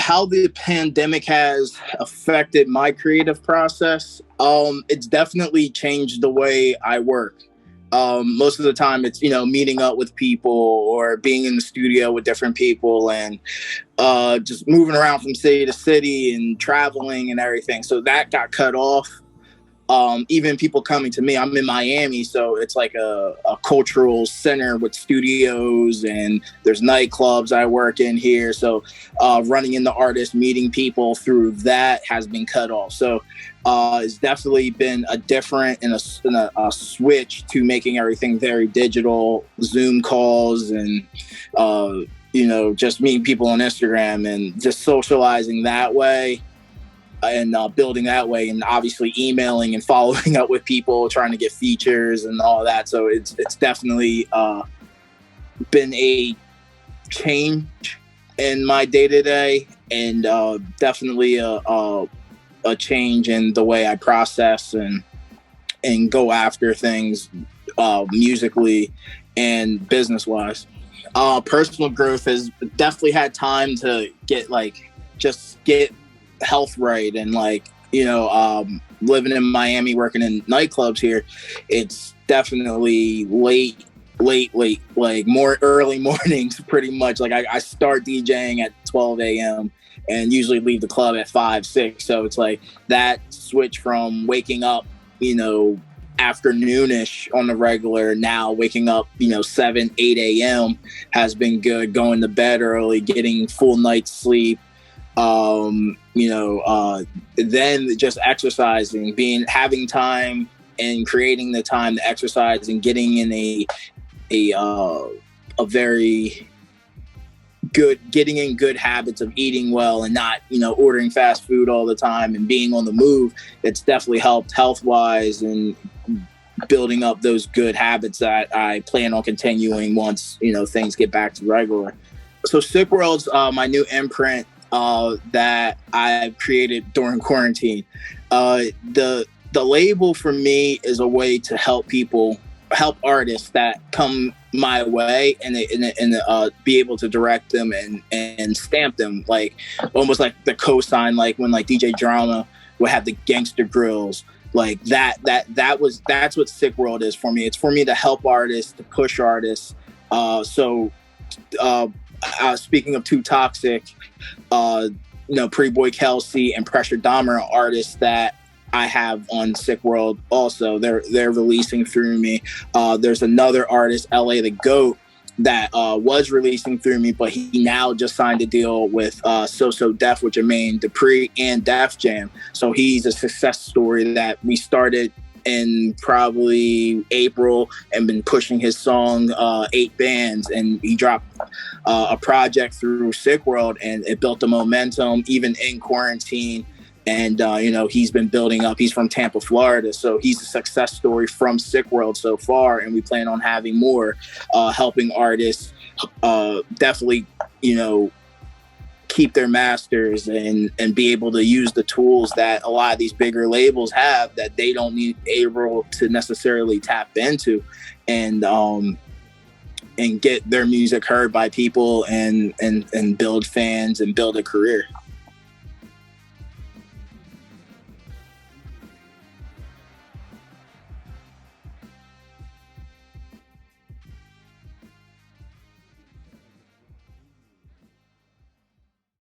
how the pandemic has affected my creative process, it's definitely changed the way I work. Most of the time it's, meeting up with people or being in the studio with different people and just moving around from city to city and traveling and everything. So that got cut off. Even people coming to me, I'm in Miami, so it's like a cultural center with studios and there's nightclubs I work in here. So running into artists, meeting people through that has been cut off. So it's definitely been a different and a switch to making everything very digital, Zoom calls and, just meeting people on Instagram and just socializing that way. And building that way, and obviously emailing and following up with people, trying to get features and all that. So it's definitely been a change in my day-to-day, and definitely a change in the way I process and go after things musically and business-wise. Personal growth has definitely had time to get health right, and living in Miami, working in nightclubs here, it's definitely late, like more early mornings pretty much. Like I start DJing at 12 a.m. and usually leave the club at 5, 6. So it's like that switch from waking up, afternoonish on the regular, now waking up, 7, 8 a.m. has been good. Going to bed early, getting full night's sleep. Then just exercising, having time and creating the time to exercise and getting in getting in good habits of eating well and not, ordering fast food all the time and being on the move. It's definitely helped health-wise and building up those good habits that I plan on continuing once, things get back to regular. So Sick World's my new imprint that I created during quarantine. The label for me is a way to help artists that come my way and be able to direct them and stamp them, like almost like the cosign, like when like DJ Drama would have the gangster grills, like that's what Sick World is for me. It's for me to help artists, to push artists. Speaking of Too Toxic, Pretty Boy Kelsey and Pressure Dahmer are artists that I have on Sick World also. They're releasing through me. There's another artist, LA the GOAT, that was releasing through me, but he now just signed a deal with So Def with Jermaine Dupri and Def Jam. So he's a success story that we started in probably April and been pushing his song 8 bands, and he dropped a project through Sick World, and it built the momentum even in quarantine. And he's been building up. He's from Tampa, Florida, so he's a success story from Sick World so far, and we plan on having more helping artists definitely keep their masters and be able to use the tools that a lot of these bigger labels have that they don't need able to necessarily tap into, and get their music heard by people and build fans and build a career.